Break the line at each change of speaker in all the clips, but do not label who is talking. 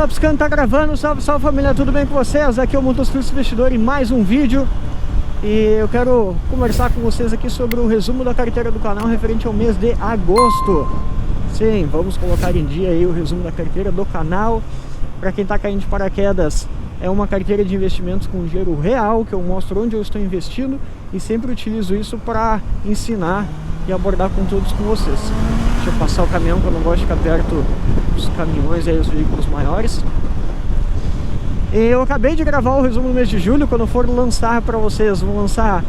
Tá piscando, tá gravando. Salve, salve família, tudo bem com vocês? Aqui é o Motociclista Investidor em mais um vídeo. E eu quero conversar com vocês aqui sobre o resumo da carteira do canal referente ao mês de agosto. Sim, vamos colocar em dia aí o resumo da carteira do canal. Para quem tá caindo de paraquedas, é uma carteira de investimentos com dinheiro real, que eu mostro onde eu estou investindo e sempre utilizo isso para ensinar e abordar conteúdos com vocês. Deixa eu passar o caminhão, que eu não gosto de ficar perto dos caminhões e os veículos maiores. E eu acabei de gravar o resumo do mês de julho. Quando eu for lançar para vocês, vou lançar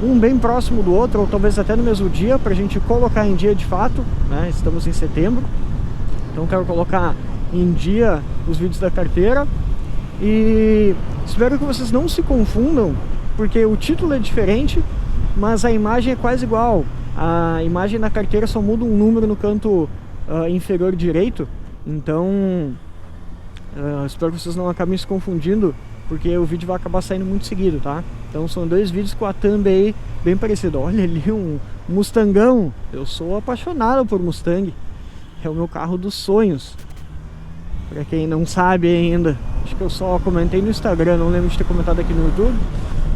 um bem próximo do outro, ou talvez até no mesmo dia, para a gente colocar em dia de fato, né? Estamos em setembro, então quero colocar em dia os vídeos da carteira. E espero que vocês não se confundam, porque o título é diferente, mas a imagem é quase igual. A imagem da carteira só muda um número no canto inferior direito. Então espero que vocês não acabem se confundindo, porque o vídeo vai acabar saindo muito seguido, tá? Então são dois vídeos com a thumb aí bem parecida. Olha ali um Mustangão. Eu sou apaixonado por Mustang, é o meu carro dos sonhos. Pra quem não sabe ainda, acho que eu só comentei no Instagram, não lembro de ter comentado aqui no YouTube.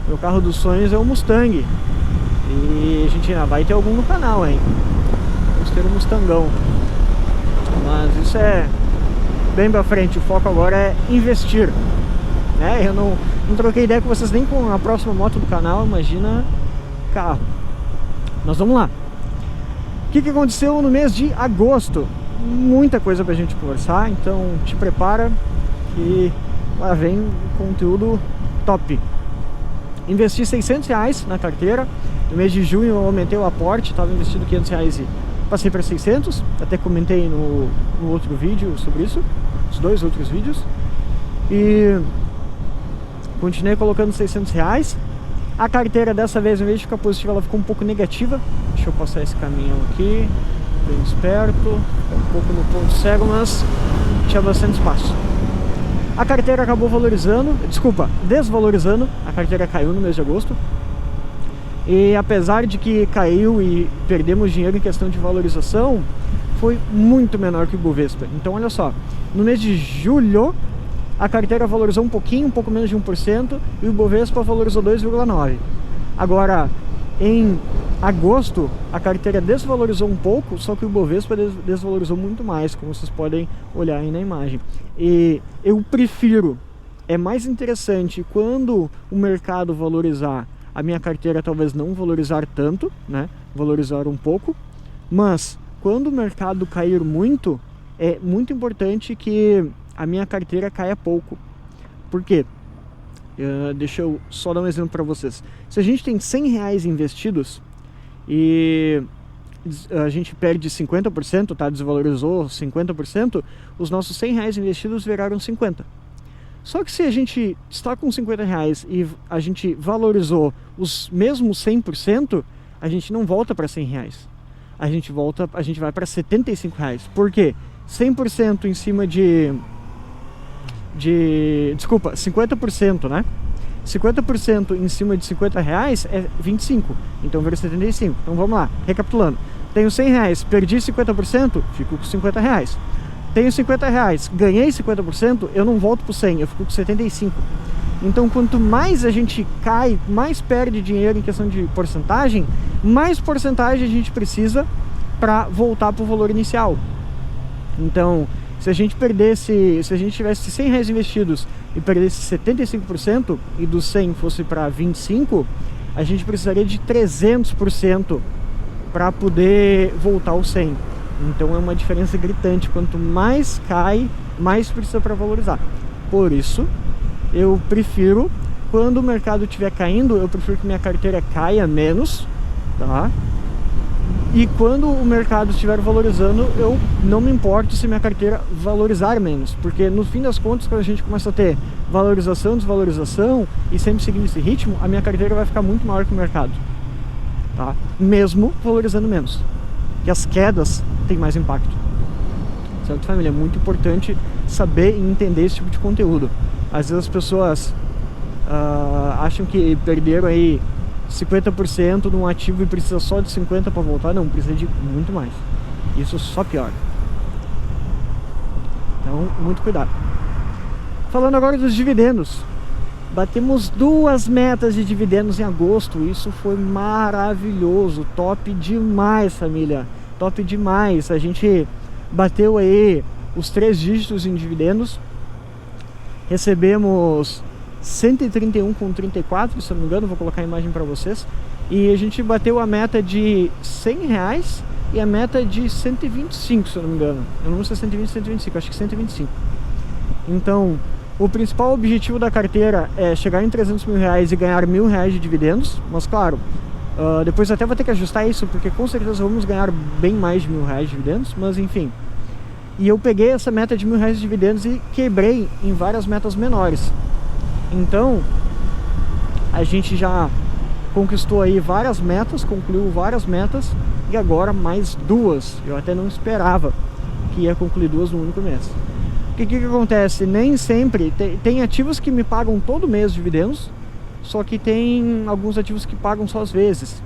Meu carro dos sonhos é o Mustang. E a gente ainda vai ter algum no canal, hein? Vamos ter um Mustangão. Mas isso é bem pra frente, o foco agora é investir, né? Eu não troquei ideia com vocês nem com a próxima moto do canal, imagina carro. Mas vamos lá. O que aconteceu no mês de agosto? Muita coisa pra gente conversar, então te prepara que lá vem conteúdo top. Investi R$600 na carteira. No mês de junho eu aumentei o aporte, estava investido R$500 e passei para 600. Até comentei no outro vídeo sobre isso, os dois outros vídeos. E continuei colocando R$600. A carteira dessa vez, em vez de ficar positiva, ela ficou um pouco negativa. Deixa eu passar esse caminhão aqui, bem esperto, um pouco no ponto cego, mas tinha bastante espaço. A carteira acabou desvalorizando. A carteira caiu no mês de agosto. E apesar de que caiu e perdemos dinheiro em questão de valorização, foi muito menor que o Bovespa. Então olha só, no mês de julho a carteira valorizou um pouco menos de 1%, e o Bovespa valorizou 2,9%. Agora, em agosto, a carteira desvalorizou um pouco, só que o Bovespa desvalorizou muito mais, como vocês podem olhar aí na imagem. E eu prefiro, é mais interessante quando o mercado valorizar, a minha carteira talvez não valorizar tanto, né? Valorizar um pouco, mas quando o mercado cair muito, é muito importante que a minha carteira caia pouco. Por quê? Deixa eu só dar um exemplo para vocês. Se a gente tem R$100 investidos e a gente perde 50%, tá? Desvalorizou 50%, os nossos R$100 investidos viraram 50. Só que se a gente está com R$50 e a gente valorizou os mesmos 100%, a gente não volta para R$100. A gente vai para R$75. Por quê? 100% em cima desculpa, 50%, né? 50% em cima de R$50 é 25, então vira 75. Então vamos lá, recapitulando. Tenho R$100, perdi 50%, fico com R$50. Tenho R$50, ganhei 50%, eu não volto para 100, eu fico com 75. Então quanto mais a gente cai, mais perde dinheiro em questão de porcentagem, mais porcentagem a gente precisa para voltar para o valor inicial. Então, se a gente tivesse R$100 investidos e perdesse 75% e dos 100 fosse para 25, a gente precisaria de 300% para poder voltar ao 100. Então é uma diferença gritante. Quanto mais cai, mais precisa para valorizar. Por isso, eu prefiro, quando o mercado estiver caindo, eu prefiro que minha carteira caia menos, tá? E quando o mercado estiver valorizando, eu não me importo se minha carteira valorizar menos, porque no fim das contas, quando a gente começa a ter valorização, desvalorização e sempre seguindo esse ritmo, a minha carteira vai ficar muito maior que o mercado, tá? Mesmo valorizando menos, que as quedas têm mais impacto, certo, família? É muito importante saber e entender esse tipo de conteúdo. Às vezes as pessoas acham que perderam aí 50% de um ativo e precisa só de 50% para voltar. Não, precisa de muito mais. Isso só piora. Então, muito cuidado. Falando agora dos dividendos, batemos 2 metas de dividendos em agosto. Isso foi maravilhoso, top demais, família, top demais. A gente bateu aí os 3 dígitos em dividendos, recebemos 131,34, se eu não me engano, vou colocar a imagem para vocês. E a gente bateu a meta de R$100 e a meta de 125, se eu não me engano. Eu não sei se é 120 ou 125, acho que 125. Então, o principal objetivo da carteira é chegar em R$300 mil e ganhar R$1.000 de dividendos. Mas claro, depois até vou ter que ajustar isso, porque com certeza vamos ganhar bem mais de R$1.000 de dividendos. Mas enfim, e eu peguei essa meta de R$1.000 de dividendos e quebrei em várias metas menores. Então, a gente já conquistou aí várias metas, concluiu várias metas, e agora mais 2. Eu até não esperava que ia concluir 2 no único mês. O que acontece? Nem sempre, tem ativos que me pagam todo mês dividendos, só que tem alguns ativos que pagam só às vezes.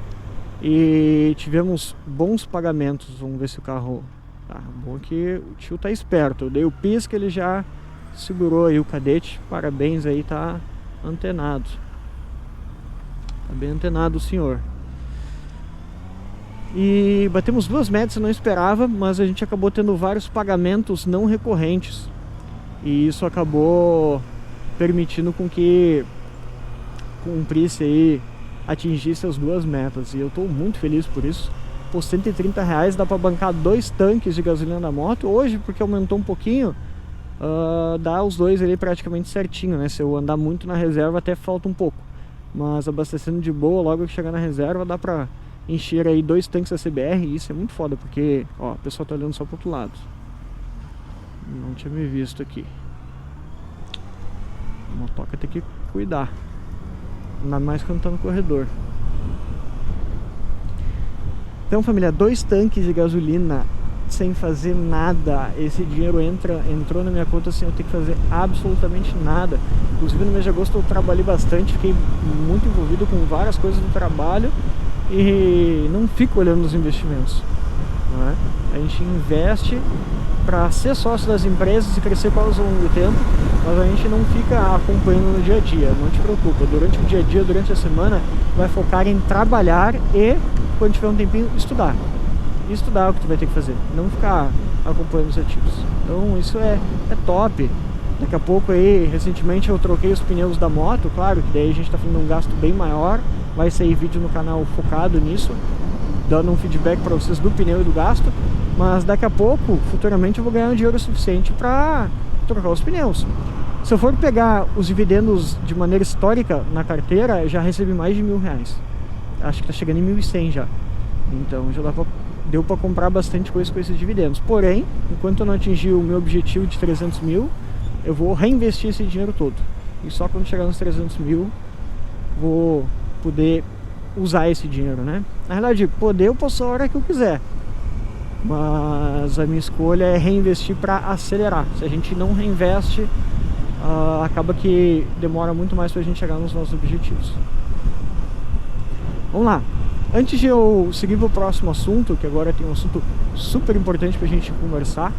E tivemos bons pagamentos. Vamos ver se o carro... Tá bom que o tio tá esperto. Eu dei o pisca, ele já segurou aí o cadete. Parabéns aí, tá antenado. Tá bem antenado o senhor. E batemos 2 metas, eu não esperava, mas a gente acabou tendo vários pagamentos não recorrentes. E isso acabou permitindo com que cumprisse aí, atingisse as 2 metas. E eu estou muito feliz por isso. Por R$130 dá para bancar 2 tanques de gasolina da moto. Hoje, porque aumentou um pouquinho, dá os 2 ali praticamente certinho, né? Se eu andar muito na reserva até falta um pouco. Mas abastecendo de boa, logo que chegar na reserva, dá pra encher aí 2 tanques da CBR. E isso é muito foda, porque, ó, o pessoal tá olhando só pro outro lado. Não tinha me visto aqui. A motoca tem que cuidar. Ainda mais quando tá no corredor. Então, família, 2 tanques de gasolina sem fazer nada. Esse dinheiro entrou na minha conta sem eu ter que fazer absolutamente nada. Inclusive no mês de agosto eu trabalhei bastante, fiquei muito envolvido com várias coisas do trabalho e não fico olhando os investimentos, não é? A gente investe para ser sócio das empresas e crescer com elas ao longo do tempo, mas a gente não fica acompanhando no dia a dia. Não te preocupa, durante o dia a dia, durante a semana, vai focar em trabalhar e, quando tiver um tempinho, estudar. Estudar o que tu vai ter que fazer, não ficar acompanhando os ativos. Então isso é top. Daqui a pouco aí, recentemente eu troquei os pneus da moto, claro que daí a gente tá fazendo um gasto bem maior. Vai sair vídeo no canal focado nisso, dando um feedback para vocês do pneu e do gasto. Mas daqui a pouco, futuramente, eu vou ganhar um dinheiro suficiente para trocar os pneus. Se eu for pegar os dividendos de maneira histórica na carteira, já recebi mais de R$1.000. Acho que tá chegando em 1.100 já. Então já deu para comprar bastante coisa com esses dividendos. Porém, enquanto eu não atingir o meu objetivo de 300 mil, eu vou reinvestir esse dinheiro todo. E só quando chegar nos 300 mil, vou poder usar esse dinheiro, né? Na verdade, poder eu posso a hora que eu quiser. Mas a minha escolha é reinvestir para acelerar. Se a gente não reinveste, acaba que demora muito mais para a gente chegar nos nossos objetivos. Vamos lá. Antes de eu seguir para o próximo assunto, que agora tem um assunto super importante para a gente conversar,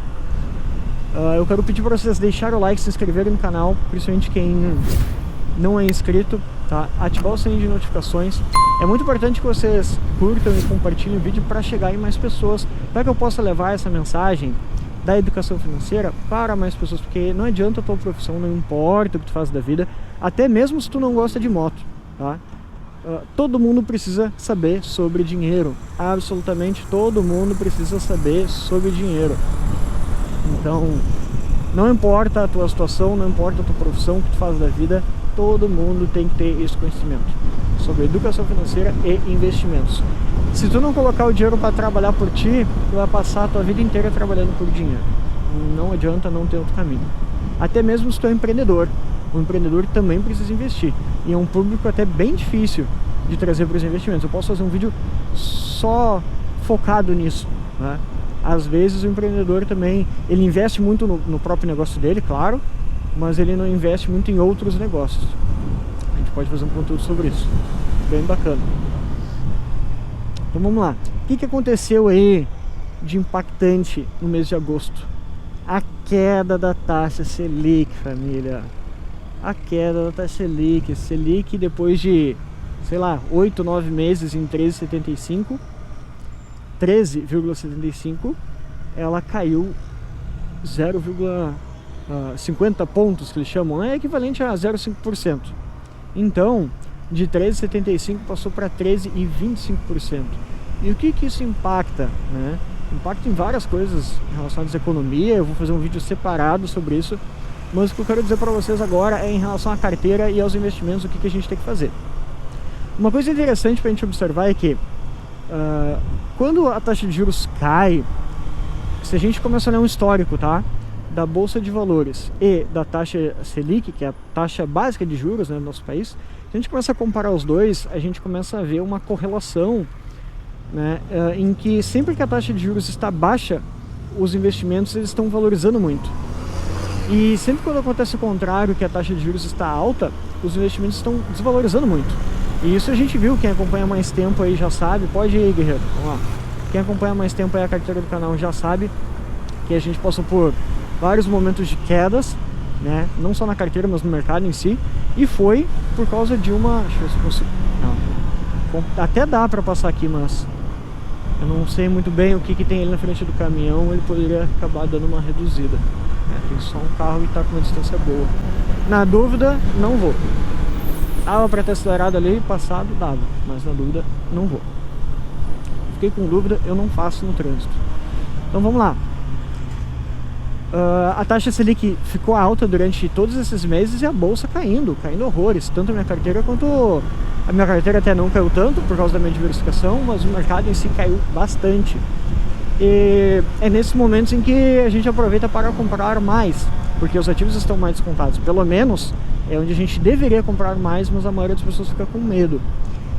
eu quero pedir para vocês deixarem o like, se inscreverem no canal, principalmente quem não é inscrito, tá? Ativar o sininho de notificações. É muito importante que vocês curtam e compartilhem o vídeo para chegar em mais pessoas, para que eu possa levar essa mensagem da educação financeira para mais pessoas, porque não adianta a tua profissão, não importa o que tu faz da vida, até mesmo se tu não gosta de moto, tá? Todo mundo precisa saber sobre dinheiro, absolutamente todo mundo precisa saber sobre dinheiro. Então, não importa a tua situação, não importa a tua profissão, o que tu faz da vida, todo mundo tem que ter esse conhecimento sobre educação financeira e investimentos. Se tu não colocar o dinheiro para trabalhar por ti, tu vai passar a tua vida inteira trabalhando por dinheiro. Não adianta, não ter outro caminho. Até mesmo se tu é empreendedor, o empreendedor também precisa investir. E é um público até bem difícil de trazer para os investimentos. Eu posso fazer um vídeo só focado nisso, né? Às vezes o empreendedor também, ele investe muito no próprio negócio dele, claro, mas ele não investe muito em outros negócios. A gente pode fazer um conteúdo sobre isso, bem bacana. Então vamos lá. O que aconteceu aí de impactante no mês de agosto? A queda da taxa Selic, família. A queda da taxa Selic. Selic depois de, sei lá, 8, 9 meses em 13,75, ela caiu 0,50 pontos, que eles chamam, é equivalente a 0,5%. Então, de 13,75 passou para 13,25%. E o que isso impacta, né? Impacta em várias coisas relacionadas à economia. Eu vou fazer um vídeo separado sobre isso, mas o que eu quero dizer para vocês agora é em relação à carteira e aos investimentos, o que a gente tem que fazer. Uma coisa interessante para a gente observar é que quando a taxa de juros cai, se a gente começa a olhar um histórico, tá, da Bolsa de Valores e da taxa Selic, que é a taxa básica de juros, né, do nosso país, se a gente começa a comparar os dois, a gente começa a ver uma correlação, né, em que sempre que a taxa de juros está baixa, os investimentos eles estão valorizando muito. E sempre quando acontece o contrário, que a taxa de juros está alta, os investimentos estão desvalorizando muito. E isso a gente viu, quem acompanha mais tempo aí já sabe. Pode ir, guerreiro, vamos lá. Quem acompanha mais tempo aí a carteira do canal já sabe que a gente passou por vários momentos de quedas, né? Não só na carteira, mas no mercado em si. E foi por causa de uma... Deixa eu ver se eu consigo... Não. Até dá pra passar aqui, mas eu não sei muito bem o que tem ali na frente do caminhão. Ele poderia acabar dando uma reduzida. Tem só um carro e tá com uma distância boa. Na dúvida, não vou. Dava pra ter acelerado ali, passado, dava. Mas na dúvida, não vou. Fiquei com dúvida, eu não faço no trânsito. Então vamos lá. A taxa Selic ficou alta durante todos esses meses e a bolsa caindo horrores. Tanto a minha carteira quanto... A minha carteira até não caiu tanto por causa da minha diversificação, mas o mercado em si caiu bastante. E é nesses momentos em que a gente aproveita para comprar mais, porque os ativos estão mais descontados. Pelo menos é onde a gente deveria comprar mais, mas a maioria das pessoas fica com medo.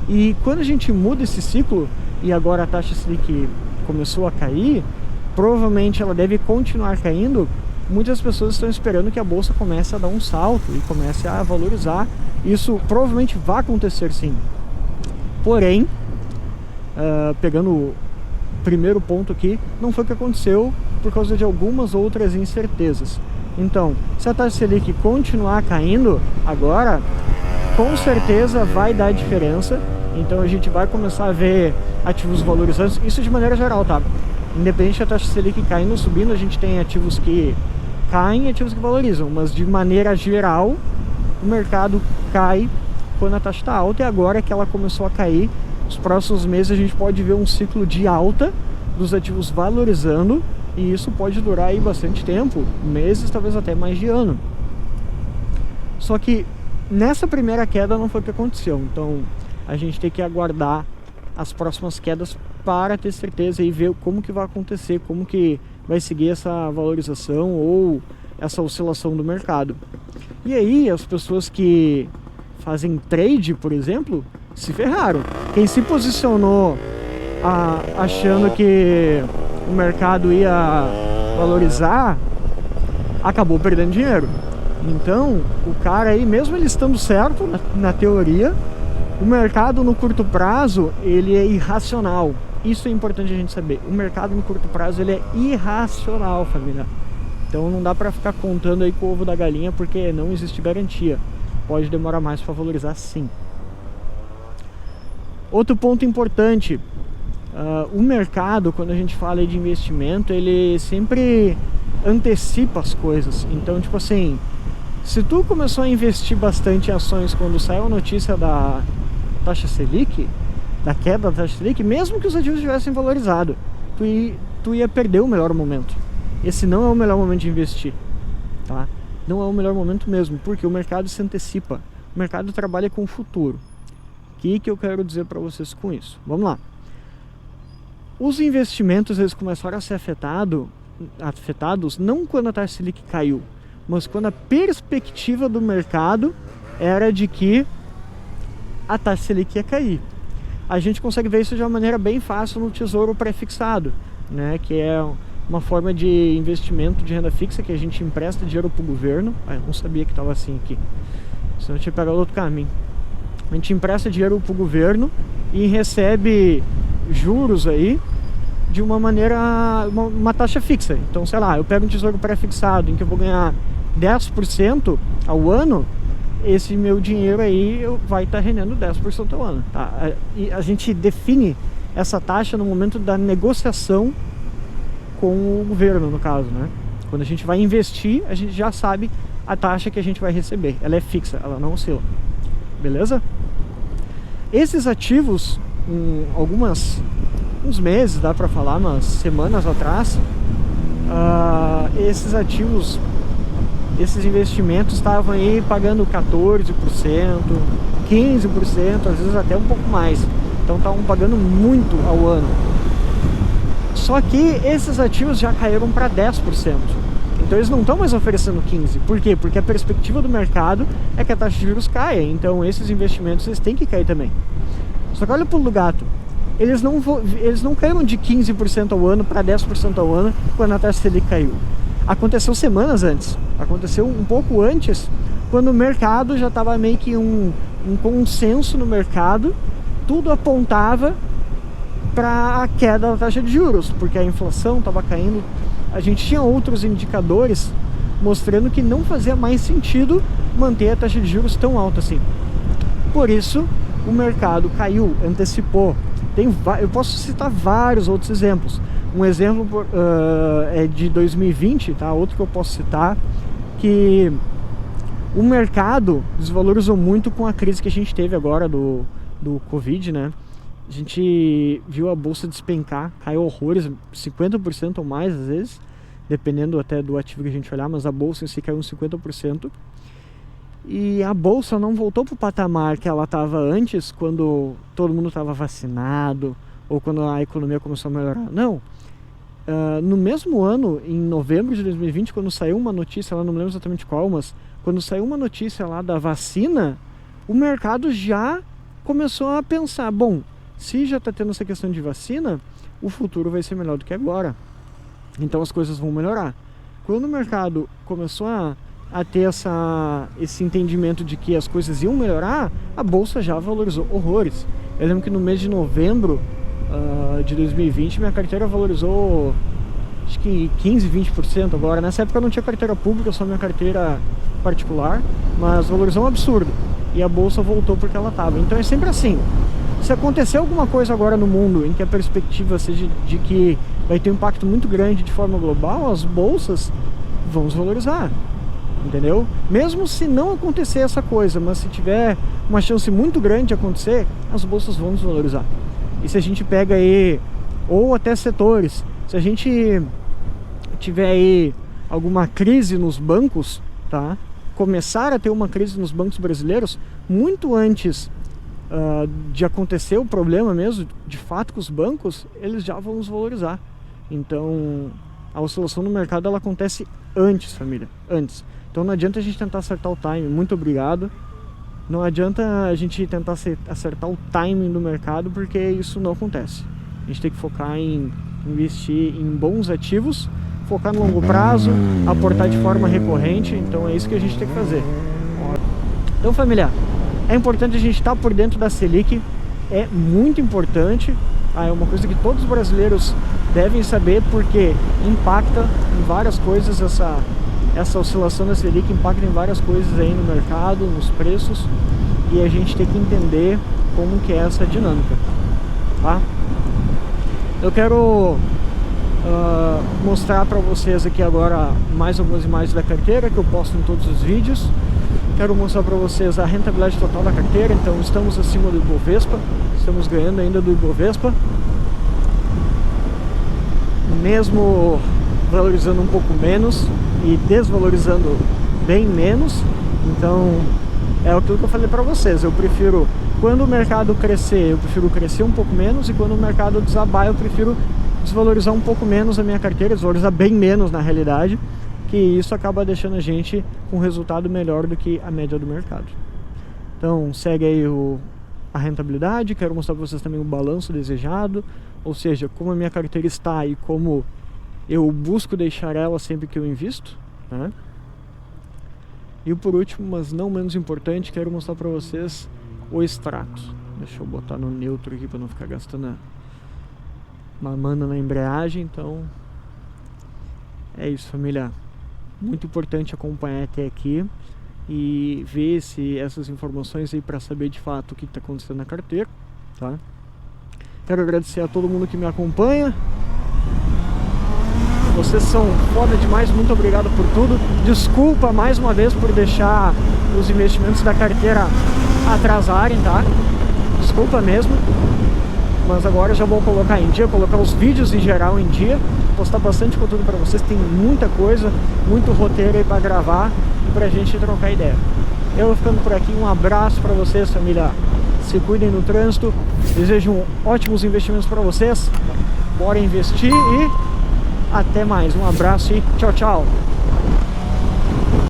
E quando a gente muda esse ciclo, e agora a taxa Selic começou a cair, provavelmente ela deve continuar caindo. Muitas pessoas estão esperando que a bolsa comece a dar um salto e comece a valorizar. Isso provavelmente vai acontecer sim. Porém, pegando o primeiro ponto aqui, não foi o que aconteceu por causa de algumas outras incertezas. Então, se a taxa Selic continuar caindo agora, com certeza vai dar diferença. Então a gente vai começar a ver ativos valorizando, isso de maneira geral, tá? Independente da taxa Selic caindo ou subindo, a gente tem ativos que caem e ativos que valorizam, mas de maneira geral o mercado cai quando a taxa está alta, e agora que ela começou a cair, nos próximos meses a gente pode ver um ciclo de alta dos ativos valorizando, e isso pode durar aí bastante tempo, meses, talvez até mais de ano. Só que nessa primeira queda não foi o que aconteceu, então a gente tem que aguardar as próximas quedas para ter certeza e ver como que vai acontecer, como que vai seguir essa valorização ou essa oscilação do mercado. E aí as pessoas que fazem trade, por exemplo, se ferraram. Quem se posicionou achando que o mercado ia valorizar, acabou perdendo dinheiro. Então o cara aí, mesmo ele estando certo na teoria, o mercado no curto prazo ele é irracional. Isso é importante a gente saber. O mercado no curto prazo ele é irracional, família. Então não dá pra ficar contando aí com o ovo da galinha, porque não existe garantia. Pode demorar mais para valorizar, sim. Outro ponto importante, o mercado, quando a gente fala de investimento, ele sempre antecipa as coisas. Então, tipo assim, se tu começou a investir bastante em ações quando saiu a notícia da taxa Selic, da queda da taxa Selic, mesmo que os ativos tivessem valorizado, tu ia perder o melhor momento. Esse não é o melhor momento de investir, tá? Não é o melhor momento mesmo, porque o mercado se antecipa. O mercado trabalha com o futuro. O que eu quero dizer para vocês com isso? Vamos lá. Os investimentos eles começaram a ser afetados não quando a taxa Selic caiu, mas quando a perspectiva do mercado era de que a taxa Selic ia cair. A gente consegue ver isso de uma maneira bem fácil no Tesouro Pré-Fixado, né? Que é uma forma de investimento de renda fixa que a gente empresta dinheiro para o governo. Eu não sabia que estava assim aqui, senão eu tinha pegado outro caminho. A gente empresta dinheiro para o governo e recebe juros aí de uma maneira, uma taxa fixa. Então, sei lá, eu pego um tesouro pré-fixado em que eu vou ganhar 10% ao ano, esse meu dinheiro aí vai estar rendendo 10% ao ano, tá? E a gente define essa taxa no momento da negociação com o governo, no caso, né? Quando a gente vai investir, a gente já sabe a taxa que a gente vai receber. Ela é fixa, ela não oscila. Beleza? Esses ativos, uns meses, dá pra falar, umas semanas atrás, esses ativos, esses investimentos estavam aí pagando 14%, 15%, às vezes até um pouco mais. Então estavam pagando muito ao ano. Só que esses ativos já caíram para 10%. Então eles não estão mais oferecendo 15%. Por quê? Porque a perspectiva do mercado é que a taxa de juros caia. Então esses investimentos eles têm que cair também. Só que olha o pulo do gato. Eles não caíram de 15% ao ano para 10% ao ano quando a taxa Selic caiu. Aconteceu semanas antes. Aconteceu um pouco antes, quando o mercado já estava meio que um consenso no mercado. Tudo apontava para a queda da taxa de juros, porque a inflação estava caindo. A gente tinha outros indicadores mostrando que não fazia mais sentido manter a taxa de juros tão alta assim. Por isso, o mercado caiu, antecipou. Eu posso citar vários outros exemplos. Um exemplo é de 2020, tá? Outro que eu posso citar, que o mercado desvalorizou muito com a crise que a gente teve agora do Covid, né? A gente viu a bolsa despencar, caiu horrores, 50% ou mais às vezes, dependendo até do ativo que a gente olhar, mas a bolsa em si caiu uns 50%. E a bolsa não voltou para o patamar que ela estava antes, quando todo mundo estava vacinado, ou quando a economia começou a melhorar. Não. No mesmo ano, em novembro de 2020, quando saiu uma notícia lá, não me lembro exatamente qual, mas quando saiu uma notícia lá da vacina, o mercado já começou a pensar, bom, se já está tendo essa questão de vacina, o futuro vai ser melhor do que agora. Então as coisas vão melhorar. Quando o mercado começou a ter esse entendimento de que as coisas iam melhorar, a bolsa já valorizou horrores. Eu lembro que no mês de novembro de 2020, minha carteira valorizou acho que 15, 20% agora. Nessa época eu não tinha carteira pública, só minha carteira particular, mas valorizou um absurdo. E a bolsa voltou porque ela estava. Então é sempre assim. Se acontecer alguma coisa agora no mundo em que a perspectiva seja de que vai ter um impacto muito grande de forma global, as bolsas vão se valorizar, entendeu? Mesmo se não acontecer essa coisa, mas se tiver uma chance muito grande de acontecer, as bolsas vão se valorizar. E se a gente pega aí, ou até setores, se a gente tiver aí alguma crise nos bancos, tá? Começar a ter uma crise nos bancos brasileiros, muito antes de acontecer o problema mesmo, de fato, com os bancos, eles já vão nos valorizar. Então, a oscilação no mercado, ela acontece antes, família, antes. Então não adianta a gente tentar acertar o timing. Muito obrigado. Não adianta a gente tentar acertar o timing do mercado, porque isso não acontece. A gente tem que focar em investir em bons ativos, focar no longo prazo, aportar de forma recorrente. Então é isso que a gente tem que fazer. Então, família, é importante a gente estar por dentro da Selic. É muito importante. É uma coisa que todos os brasileiros devem saber, porque impacta em várias coisas. Essa oscilação da Selic impacta em várias coisas aí no mercado, nos preços, e a gente tem que entender como que é essa dinâmica, tá? Eu quero mostrar para vocês aqui agora mais algumas imagens da carteira que eu posto em todos os vídeos. Quero mostrar para vocês a rentabilidade total da carteira. Então estamos acima do Ibovespa, estamos ganhando ainda do Ibovespa, mesmo valorizando um pouco menos e desvalorizando bem menos. Então é aquilo que eu falei para vocês, eu prefiro, quando o mercado crescer, eu prefiro crescer um pouco menos, e quando o mercado desabar, eu prefiro desvalorizar um pouco menos a minha carteira, desvalorizar bem menos na realidade, que isso acaba deixando a gente com um resultado melhor do que a média do mercado. Então segue aí a rentabilidade. Quero mostrar para vocês também o balanço desejado, ou seja, como a minha carteira está e como eu busco deixar ela sempre que eu invisto, né? E por último, mas não menos importante, quero mostrar para vocês o extrato. Deixa eu botar no neutro aqui para não ficar gastando mamando na embreagem. Então é isso, família. Muito importante acompanhar até aqui e ver essas informações aí para saber de fato o que está acontecendo na carteira, tá? Quero agradecer a todo mundo que me acompanha. Vocês são foda demais, muito obrigado por tudo. Desculpa mais uma vez por deixar os investimentos da carteira atrasarem, tá? Desculpa mesmo. Mas agora eu já vou colocar em dia, colocar os vídeos em geral em dia, postar bastante conteúdo pra vocês. Tem muita coisa, muito roteiro aí pra gravar e pra gente trocar ideia. Eu vou ficando por aqui, um abraço pra vocês, família. Se cuidem no trânsito, desejo ótimos investimentos pra vocês. Bora investir e até mais. Um abraço e tchau, tchau.